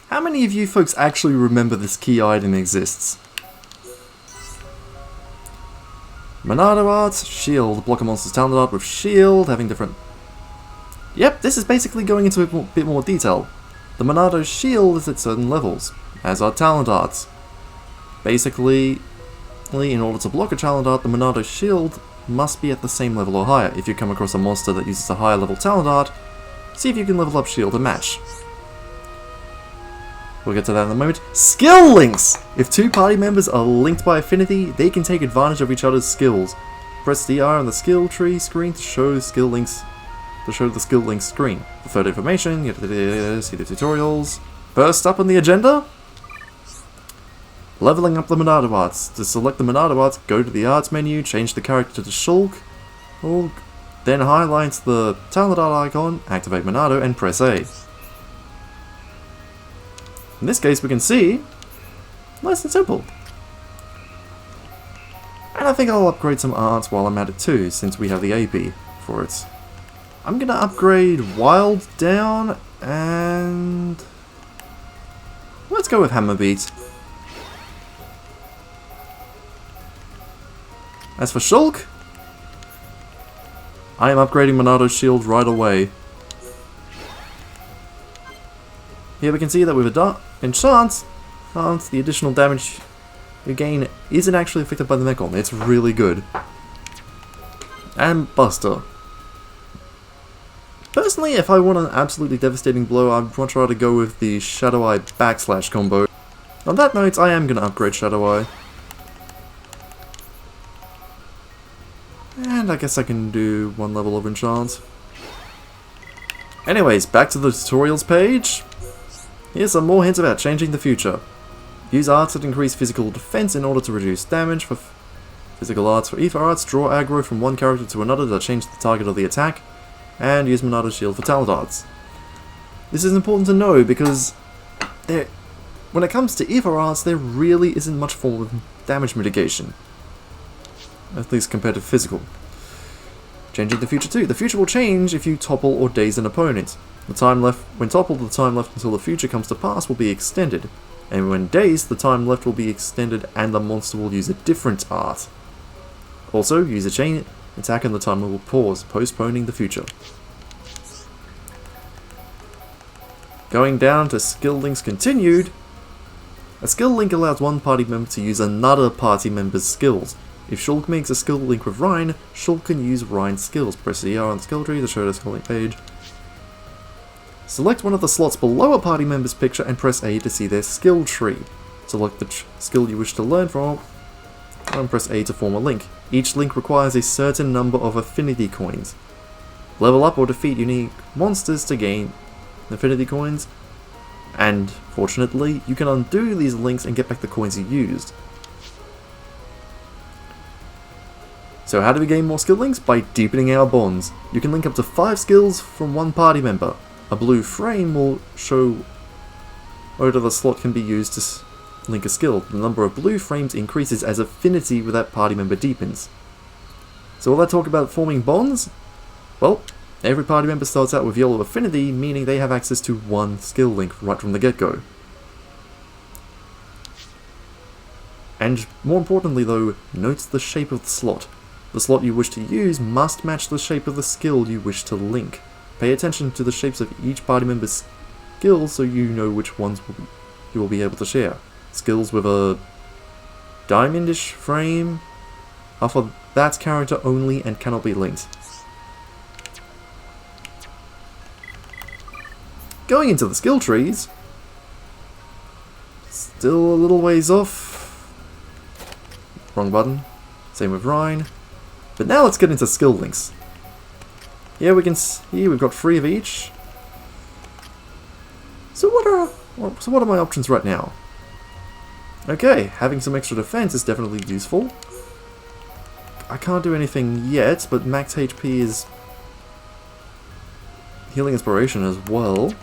How many of you folks actually remember this key item exists? Monado Arts, Shield. Block a monster's talent art with Shield, having different... Yep, this is basically going into a bit more detail. The Monado Shield is at certain levels, as are talent arts. Basically, in order to block a talent art, the Monado Shield must be at the same level or higher. If you come across a monster that uses a higher level talent art, see if you can level up Shield to match. We'll get to that in a moment. Skill links! If two party members are linked by affinity, they can take advantage of each other's skills. Press DR on the skill tree screen to show the skill links screen. For further information, see the tutorials. First up on the agenda, leveling up the Monado Arts. To select the Monado Arts, go to the Arts menu, change the character to Shulk, then highlight the talent art icon, activate Monado, and press A. In this case, we can see, nice and simple. And I think I'll upgrade some arts while I'm at it too, since we have the AP for it. I'm gonna upgrade Wild down, and let's go with Hammer Beat. As for Shulk, I am upgrading Monado's Shield right away. Here we can see that with a enchant, the additional damage you gain isn't actually affected by the Mechon. It's really good. And Buster. Personally, if I want an absolutely devastating blow, I'd much rather go with the Shadow Eye backslash combo. On that note, I am going to upgrade Shadow Eye. And I guess I can do one level of enchant. Anyways, back to the tutorials page. Here's some more hints about changing the future. Use arts that increase physical defense in order to reduce damage. For physical arts, for Ether arts, draw aggro from one character to another to change the target of the attack. And use Monado's Shield for talent arts. This is important to know because when it comes to Ether arts, there really isn't much form of damage mitigation. At least compared to physical. Changing the future too. The future will change if you topple or daze an opponent. The time left when toppled, the time left until the future comes to pass will be extended. And when dazed, the time left will be extended and the monster will use a different art. Also, use a chain attack and the timer will pause, postponing the future. Going down to skill links continued. A skill link allows one party member to use another party member's skills. If Shulk makes a skill link with Rhine, Shulk can use Rhine's skills. Press ER on the skill tree to show the skill link page. Select one of the slots below a party member's picture and press A to see their skill tree. Select the skill you wish to learn from and press A to form a link. Each link requires a certain number of affinity coins. Level up or defeat unique monsters to gain affinity coins, and fortunately, you can undo these links and get back the coins you used. So how do we gain more skill links? By deepening our bonds. You can link up to 5 skills from one party member. A blue frame will show whether the slot can be used to link a skill. The number of blue frames increases as affinity with that party member deepens. So will that talk about forming bonds? Well, every party member starts out with yellow affinity, meaning they have access to one skill link right from the get-go. And more importantly though, note the shape of the slot. The slot you wish to use must match the shape of the skill you wish to link. Pay attention to the shapes of each party member's skills so you know which ones you will be able to share. Skills with a diamondish frame are for that character only and cannot be linked. Going into the skill trees, still a little ways off. Wrong button. Same with Rhine. But now let's get into skill links. Here we can see we've got 3 of each. So what are my options right now? Okay, having some extra defense is definitely useful. I can't do anything yet, but max HP is healing inspiration as well.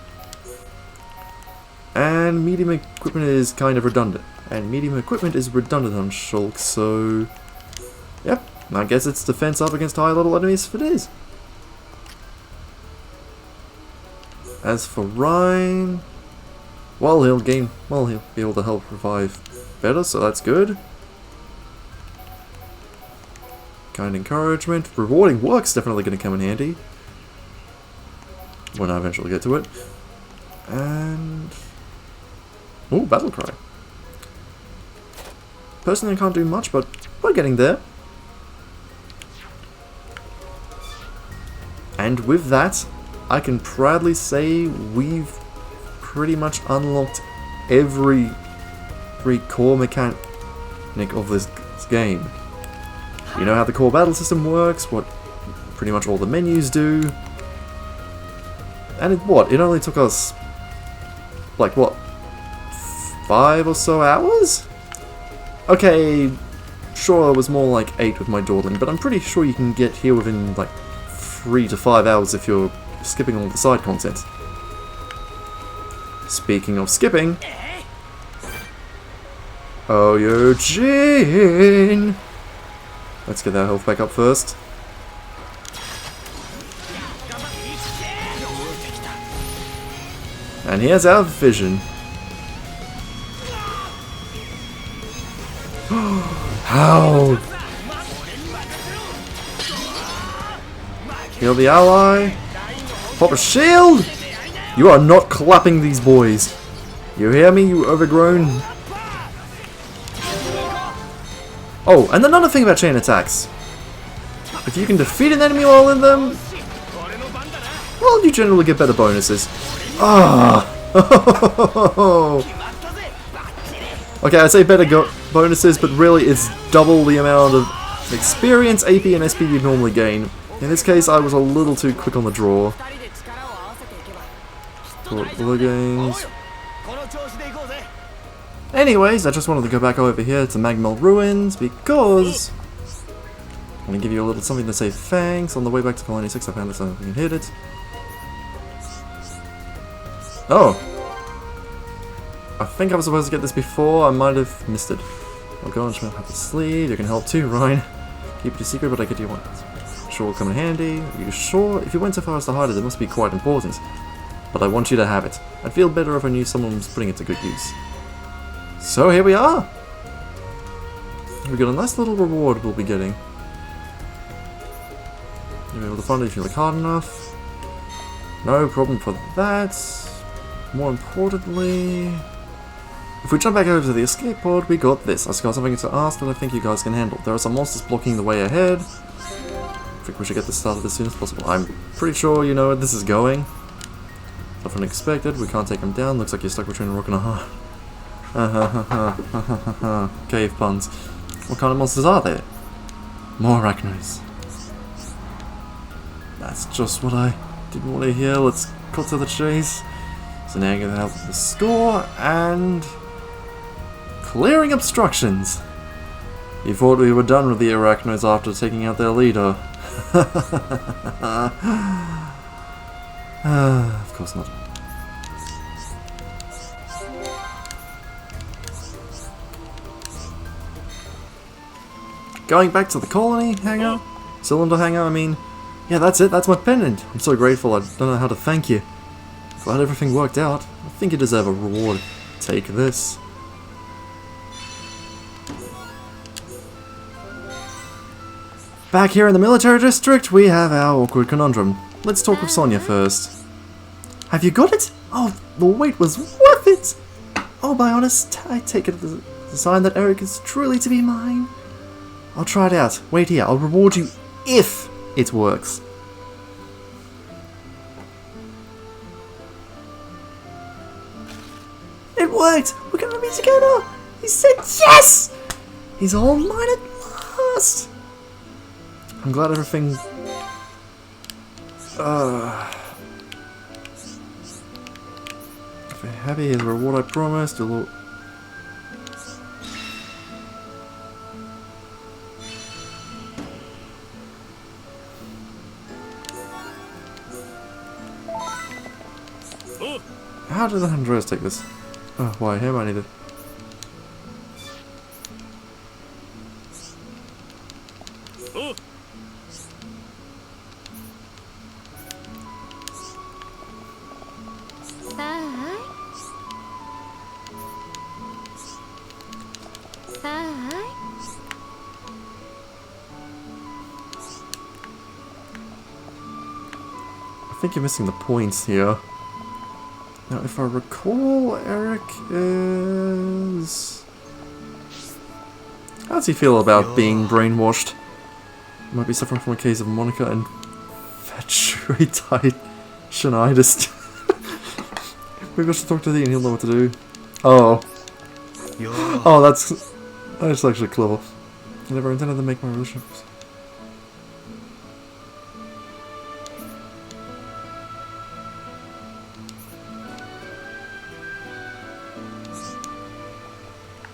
And medium equipment is kind of redundant. And medium equipment is redundant on Shulk, so yep, I guess it's defense up against high level enemies if it is. As for Rhine, Well, he'll be able to help revive better, so that's good. Kind encouragement. Rewarding work's definitely going to come in handy when I eventually get to it. And... ooh, battle cry. Personally, I can't do much, but we're getting there. And with that, I can proudly say we've pretty much unlocked every core mechanic of this game. You know how the core battle system works, what pretty much all the menus do. And it only took us, like, what, 5 or so hours? Okay, sure, it was more like 8 with my dawdling, but I'm pretty sure you can get here within, like, 3 to 5 hours if you're skipping all the side content. Speaking of skipping... oh, Eugene! Let's get that health back up first. And here's our vision. How? Heal the ally. Pop a shield! You are not clapping these boys. You hear me, you overgrown? Oh, and another thing about chain attacks. If you can defeat an enemy while in them, well, you generally get better bonuses. Ah! Okay, I'd say better bonuses, but really it's double the amount of experience, AP, and SP you'd normally gain. In this case, I was a little too quick on the draw. Games. Anyways, I just wanted to go back over here to Magmel Ruins because I'm going to give you a little something to say thanks. On the way back to Colony 6, I found this something you can hit it. Oh! I think I was supposed to get this before, I might have missed it. I'll go and have the sleeve, you can help too, Ryan. Keep it a secret, but I get you one. Sure will come in handy. Are you sure? If you went so far as to hide it, it must be quite important. But I want you to have it. I'd feel better if I knew someone was putting it to good use. So here we are! We've got a nice little reward we'll be getting. You'll be able to find it if you look hard enough. No problem for that. More importantly... if we jump back over to the escape pod, we got this. I've got something to ask that I think you guys can handle. There are some monsters blocking the way ahead. I think we should get this started as soon as possible. I'm pretty sure you know where this is going. Nothing unexpected, we can't take them down. Looks like you're stuck between a rock and a hard. Cave puns. What kind of monsters are there? More arachnos. That's just what I didn't want to hear. Let's cut to the chase. So now I'm going to help with the score and clearing obstructions. You thought we were done with the arachnos after taking out their leader. Of course not. Going back to the colony hangar? Cylinder hangar, I mean. Yeah, that's it, that's my pendant. I'm so grateful, I don't know how to thank you. Glad everything worked out. I think you deserve a reward. Take this. Back here in the military district, we have our awkward conundrum. Let's talk with Sonia first. Have you got it? Oh, the wait was worth it! Oh, by honest, I take it as a sign that Eric is truly to be mine. I'll try it out. Wait here, I'll reward you if it works. It worked! We're gonna be together! He said yes! He's all mine at last! I'm glad everything... If you're happy, here's the reward I promised. You'll... How did Andreas take this? Oh, why him? I need it. think you're missing the points here. Now, if I recall, Eric is... How does he feel about being brainwashed? He might be suffering from a case of Monica and Fatuitationitis. Maybe I should talk to thee and he'll know what to do. Oh. Oh, that's actually clever. I never intended to make my relationships.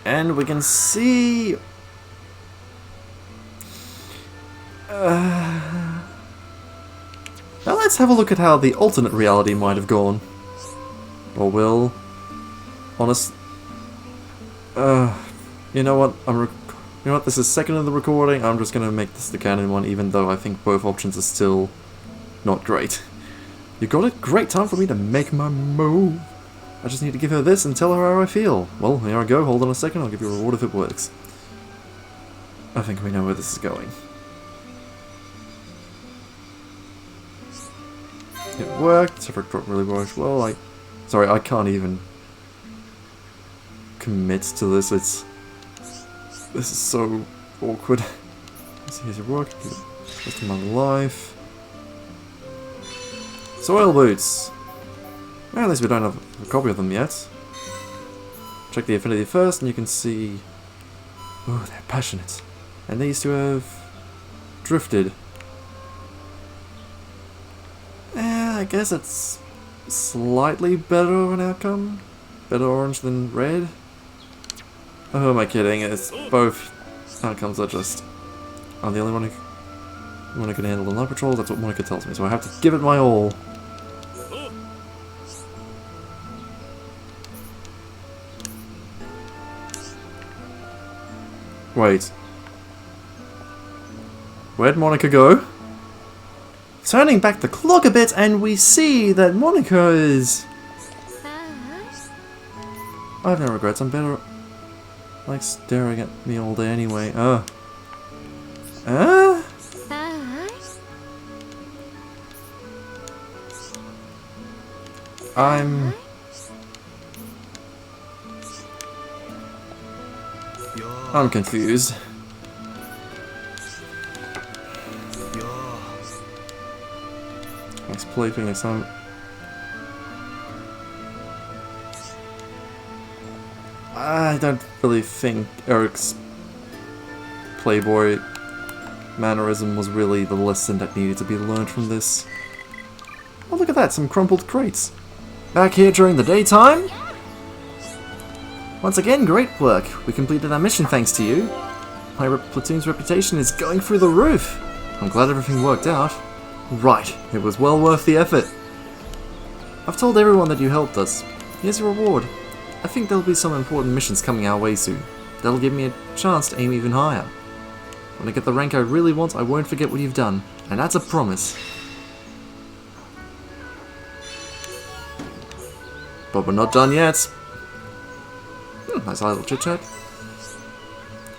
And we can see... Now let's have a look at how the alternate reality might have gone. Or will. Honest... you know what? You know what? This is second in the recording. I'm just gonna make this the canon one, even though I think both options are still not great. You got it? Great time for me to make my move. I just need to give her this and tell her how I feel. Well, here I go. Hold on a second. I'll give you a reward if it works. I think we know where this is going. It worked. If it really worked well, sorry, I can't even commit to this. This is so awkward. Let's see, here's your work. Rest of my life. Soil boots. Well, at least we don't have a copy of them yet. Check the affinity first, and you can see... Oh, they're passionate. And these two have... drifted. I guess it's... slightly better of an outcome. Better orange than red. Oh, who am I kidding? It's both outcomes are just... I'm the only one who can handle the night patrol. That's what Monica tells me, so I have to give it my all. Wait. Where'd Monica go? Turning back the clock a bit, and we see that Monica is... I have no regrets. I'm better... like staring at me all day anyway. I'm confused. Let's play through next time. I don't really think Eric's playboy mannerism was really the lesson that needed to be learned from this. Oh, look at that, some crumpled crates. Back here during the daytime? Once again, great work. We completed our mission thanks to you. My platoon's reputation is going through the roof. I'm glad everything worked out. Right, it was well worth the effort. I've told everyone that you helped us. Here's your reward. I think there'll be some important missions coming our way soon. That'll give me a chance to aim even higher. When I get the rank I really want, I won't forget what you've done. And that's a promise. But we're not done yet. Nice little chit-chat.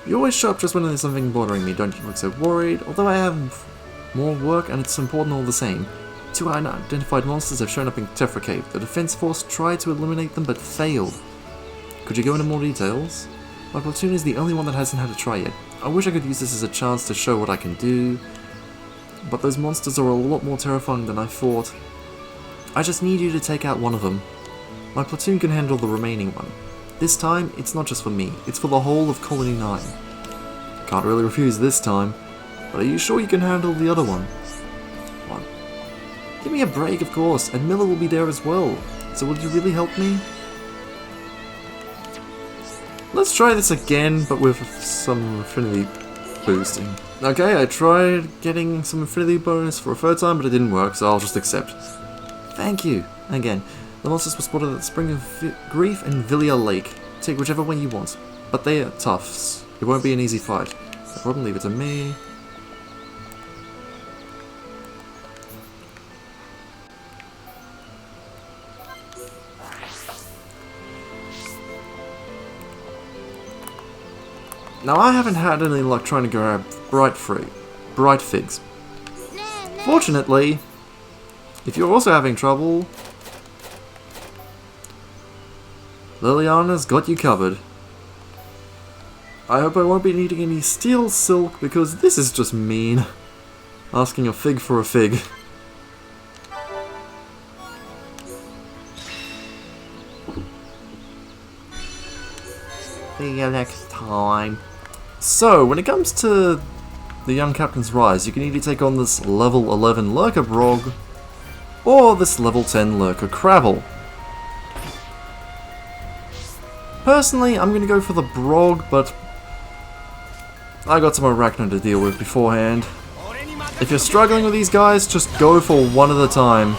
You always show up just when there's something bothering me, don't you look so worried? Although I have more work and it's important all the same. 2 unidentified monsters have shown up in Tephra Cave. The defense force tried to eliminate them but failed. Could you go into more details? My platoon is the only one that hasn't had a try yet. I wish I could use this as a chance to show what I can do. But those monsters are a lot more terrifying than I thought. I just need you to take out one of them. My platoon can handle the remaining one. This time, it's not just for me, it's for the whole of Colony 9. Can't really refuse this time, but are you sure you can handle the other one? Give me a break, of course, and Miller will be there as well. So will you really help me? Let's try this again, but with some affinity boosting. Okay, I tried getting some affinity bonus for a third time, but it didn't work, so I'll just accept. Thank you. Again. The monsters were spotted at the Spring of Grief and Villia Lake. Take whichever one you want. But they are toughs. It won't be an easy fight. No problem, leave it to me. Now I haven't had any luck trying to grab bright figs. Fortunately, If you're also having trouble, Liliana's got you covered. I hope I won't be needing any steel silk because this is just mean. Asking a fig for a fig. See you next time. So, when it comes to the Young Captain's Rise, you can either take on this level 11 Lurker Brog, or this level 10 Lurker Crabble. Personally, I'm gonna go for the Brog, but I got some Arachno to deal with beforehand. If you're struggling with these guys, just go for one at a time.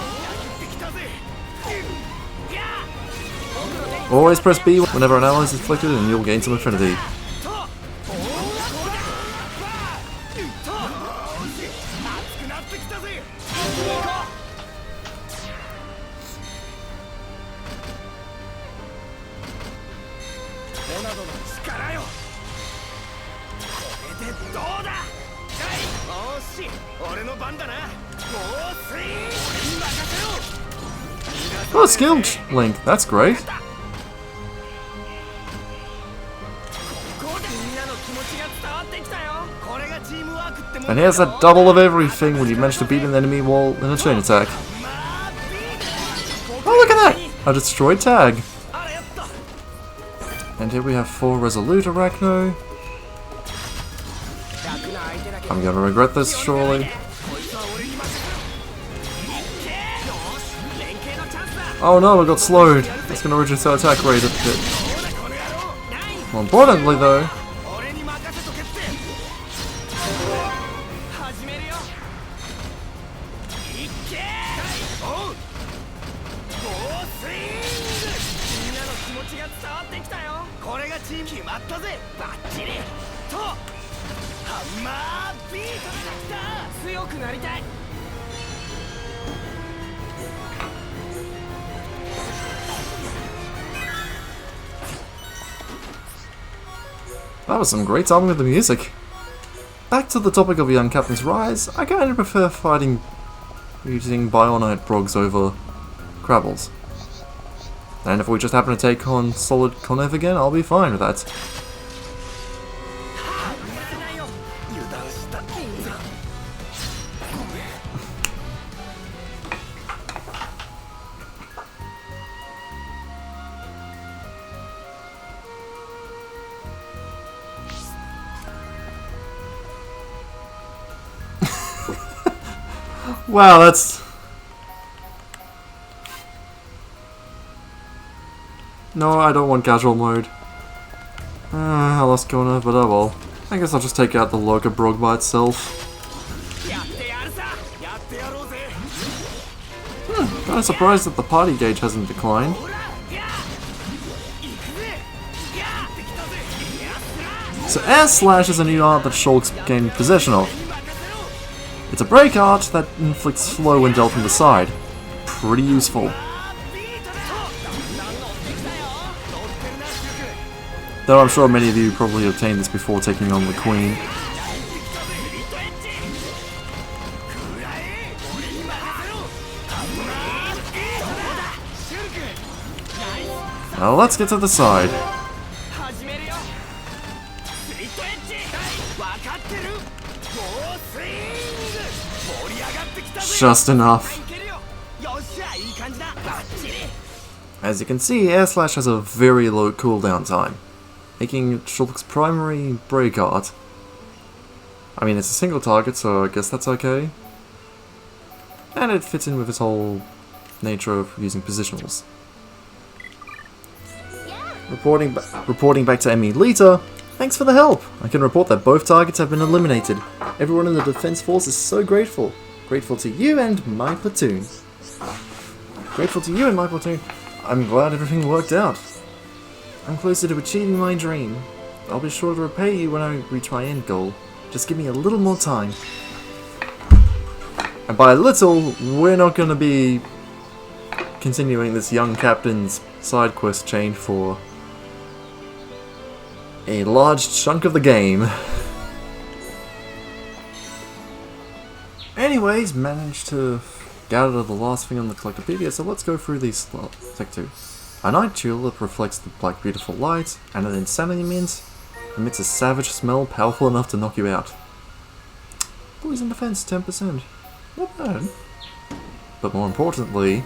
Always press B whenever an ally is inflicted and you'll gain some affinity. Oh, skill link, that's great. And here's that double of everything when you manage to beat an enemy while in a chain attack. Oh, look at that! I destroyed tag. And here we have 4 Resolute Arachno. I'm gonna regret this, surely. Oh no, I got slowed. That's gonna reduce our attack rate a bit. More importantly, though, that was some great timing with the music. Back to the topic of Young Captain's Rise, I kinda prefer fighting using Bionite Brogs over Crabbles. And if we just happen to take on Solid Connev again, I'll be fine with that. Wow, that's... No, I don't want casual mode. I lost Kona, but oh well. I guess I'll just take out the Lurker Brog by itself. Kinda surprised that the party gauge hasn't declined. So Air Slash is a new art that Shulk's gained possession of. It's a break art that inflicts flow when dealt from the side. Pretty useful. Though I'm sure many of you probably obtained this before taking on the Queen. Now let's get to the side. Just enough. As you can see, Air Slash has a very low cooldown time, making Shulk's primary break art. I mean, it's a single target, so I guess that's okay. And it fits in with its whole nature of using positionals. Reporting back to Emmy Lita, thanks for the help. I can report that both targets have been eliminated. Everyone in the defense force is so grateful. Grateful to you and my platoon. Grateful to you and my platoon. I'm glad everything worked out. I'm closer to achieving my dream. I'll be sure to repay you when I reach my end goal. Just give me a little more time. And by little, we're not going to be continuing this young captain's side quest chain for a large chunk of the game. Anyways, managed to gathered the last thing on the Collectopedia, so let's go through these. Take two. A night tulip reflects the black beautiful light, and an insanity mint emits a savage smell powerful enough to knock you out. Poison defense 10%. Not bad. But more importantly,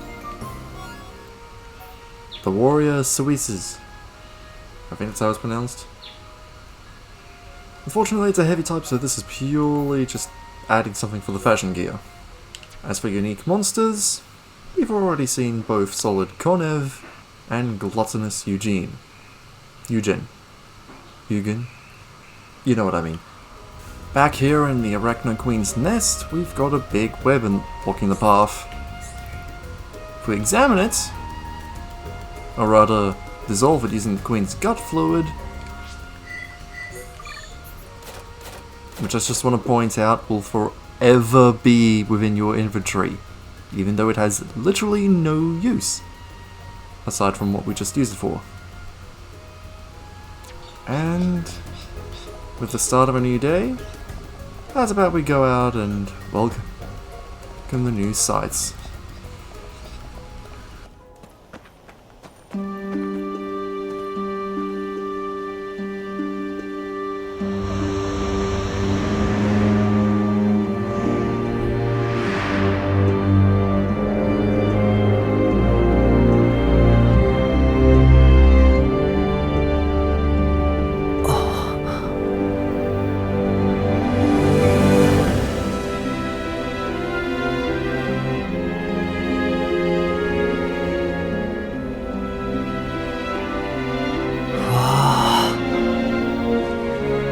the warrior Suices. I think that's how it's pronounced. Unfortunately, it's a heavy type, so this is purely just adding something for the fashion gear. As for unique monsters, we've already seen both Solid Konev and Gluttonous Eugen. You know what I mean. Back here in the Arachno Queen's nest, we've got a big web blocking the path. If we examine it, or rather, dissolve it using the Queen's gut fluid, which I just want to point out will forever be within your inventory, even though it has literally no use, aside from what we just used it for. And with the start of a new day, how's about we go out and welcome the new sights.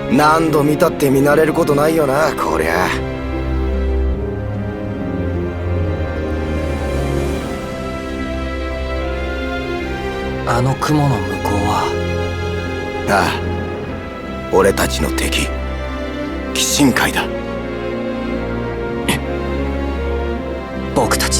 何度見たって見慣れることないよな、こりゃ。あの雲の向こうは。ああ、俺たちの敵、鬼神界だ。僕たち